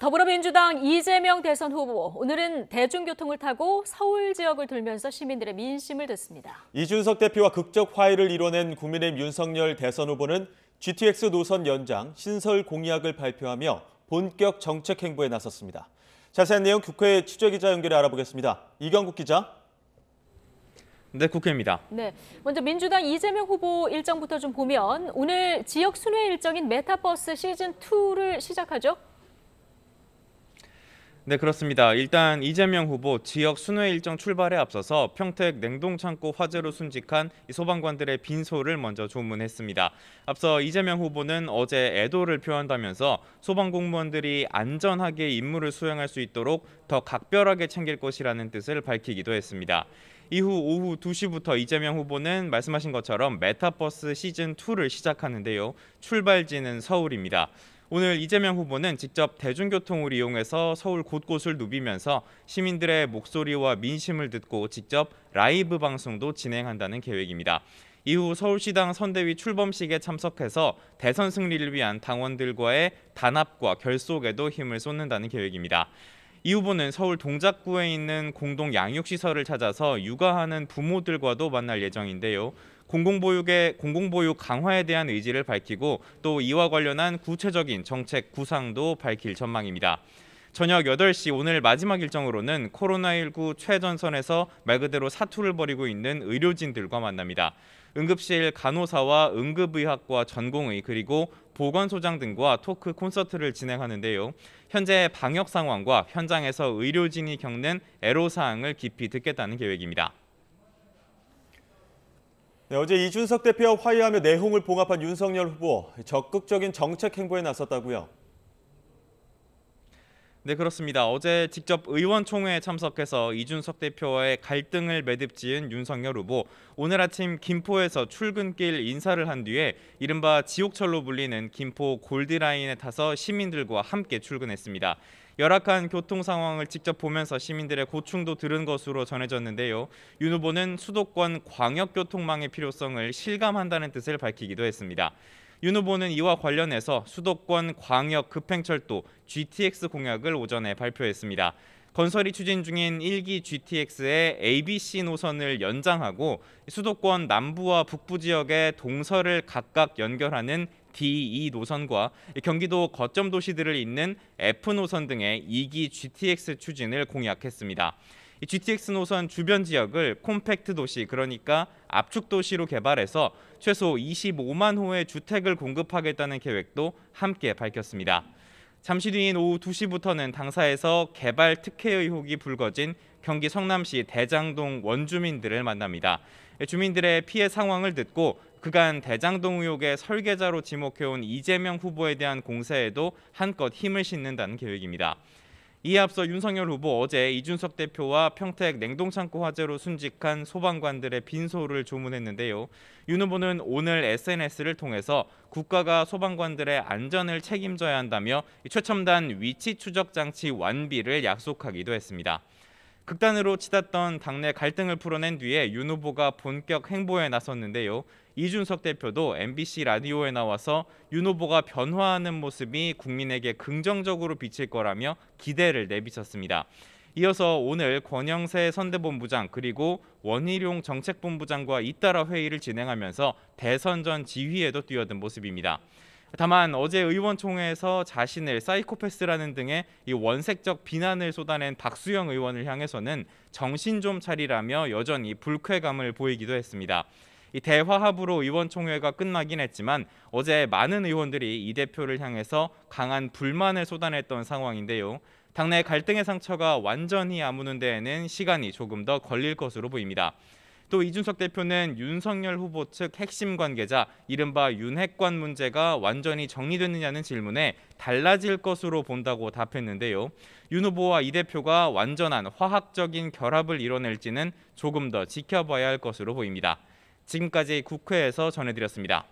더불어민주당 이재명 대선 후보, 오늘은 대중교통을 타고 서울 지역을 돌면서 시민들의 민심을 듣습니다. 이준석 대표와 극적 화해를 이뤄낸 국민의힘 윤석열 대선 후보는 GTX 노선 연장 신설 공약을 발표하며 본격 정책 행보에 나섰습니다. 자세한 내용 국회 취재기자 연결해 알아보겠습니다. 이경국 기자. 네, 국회입니다. 네, 먼저 민주당 이재명 후보 일정부터 좀 보면 오늘 지역 순회 일정인 메타버스 시즌2를 시작하죠? 네, 그렇습니다. 일단 이재명 후보 지역 순회 일정 출발에 앞서서 평택 냉동창고 화재로 순직한 소방관들의 빈소를 먼저 조문했습니다. 앞서 이재명 후보는 어제 애도를 표한다면서 소방공무원들이 안전하게 임무를 수행할 수 있도록 더 각별하게 챙길 것이라는 뜻을 밝히기도 했습니다. 이후 오후 2시부터 이재명 후보는 말씀하신 것처럼 메타버스 시즌2를 시작하는데요. 출발지는 서울입니다. 오늘 이재명 후보는 직접 대중교통을 이용해서 서울 곳곳을 누비면서 시민들의 목소리와 민심을 듣고 직접 라이브 방송도 진행한다는 계획입니다. 이후 서울시당 선대위 출범식에 참석해서 대선 승리를 위한 당원들과의 단합과 결속에도 힘을 쏟는다는 계획입니다. 이 후보는 서울 동작구에 있는 공동 양육시설을 찾아서 육아하는 부모들과도 만날 예정인데요. 공공보육 강화에 대한 의지를 밝히고 또 이와 관련한 구체적인 정책 구상도 밝힐 전망입니다. 저녁 8시 오늘 마지막 일정으로는 코로나19 최전선에서 말 그대로 사투를 벌이고 있는 의료진들과 만납니다. 응급실 간호사와 응급의학과 전공의 그리고 보건소장 등과 토크 콘서트를 진행하는데요. 현재 방역 상황과 현장에서 의료진이 겪는 애로사항을 깊이 듣겠다는 계획입니다. 네, 어제 이준석 대표와 화해하며 내홍을 봉합한 윤석열 후보, 적극적인 정책 행보에 나섰다고요? 네, 그렇습니다. 어제 직접 의원총회에 참석해서 이준석 대표와의 갈등을 매듭지은 윤석열 후보, 오늘 아침 김포에서 출근길 인사를 한 뒤에 이른바 지옥철로 불리는 김포 골드라인에 타서 시민들과 함께 출근했습니다. 열악한 교통 상황을 직접 보면서 시민들의 고충도 들은 것으로 전해졌는데요. 윤 후보는 수도권 광역교통망의 필요성을 실감한다는 뜻을 밝히기도 했습니다. 윤 후보는 이와 관련해서 수도권 광역 급행철도 GTX 공약을 오전에 발표했습니다. 건설이 추진 중인 1기 GTX의 ABC 노선을 연장하고 수도권 남부와 북부 지역의 동서를 각각 연결하는 D2 노선과 경기도 거점 도시들을 잇는 F 노선 등의 2기 GTX 추진을 공약했습니다. GTX 노선 주변 지역을 콤팩트 도시, 그러니까 압축 도시로 개발해서 최소 25만 호의 주택을 공급하겠다는 계획도 함께 밝혔습니다. 잠시 뒤인 오후 2시부터는 당사에서 개발 특혜 의혹이 불거진 경기 성남시 대장동 원주민들을 만납니다. 주민들의 피해 상황을 듣고 그간 대장동 의혹의 설계자로 지목해온 이재명 후보에 대한 공세에도 한껏 힘을 싣는다는 계획입니다. 이에 앞서 윤석열 후보 어제 이준석 대표와 평택 냉동창고 화재로 순직한 소방관들의 빈소를 조문했는데요. 윤 후보는 오늘 SNS를 통해서 국가가 소방관들의 안전을 책임져야 한다며 최첨단 위치 추적 장치 완비를 약속하기도 했습니다. 극단으로 치닫던 당내 갈등을 풀어낸 뒤에 윤 후보가 본격 행보에 나섰는데요. 이준석 대표도 MBC 라디오에 나와서 윤 후보가 변화하는 모습이 국민에게 긍정적으로 비칠 거라며 기대를 내비쳤습니다. 이어서 오늘 권영세 선대본부장 그리고 원희룡 정책본부장과 잇따라 회의를 진행하면서 대선 전 지휘에도 뛰어든 모습입니다. 다만 어제 의원총회에서 자신을 사이코패스라는 등의 원색적 비난을 쏟아낸 박수영 의원을 향해서는 정신 좀 차리라며 여전히 불쾌감을 보이기도 했습니다. 이 대화합으로 의원총회가 끝나긴 했지만 어제 많은 의원들이 이 대표를 향해서 강한 불만을 쏟아냈던 상황인데요. 당내 갈등의 상처가 완전히 아무는 데에는 시간이 조금 더 걸릴 것으로 보입니다. 또 이준석 대표는 윤석열 후보 측 핵심 관계자 이른바 윤핵관 문제가 완전히 정리됐느냐는 질문에 달라질 것으로 본다고 답했는데요. 윤 후보와 이 대표가 완전한 화학적인 결합을 이뤄낼지는 조금 더 지켜봐야 할 것으로 보입니다. 지금까지 국회에서 전해드렸습니다.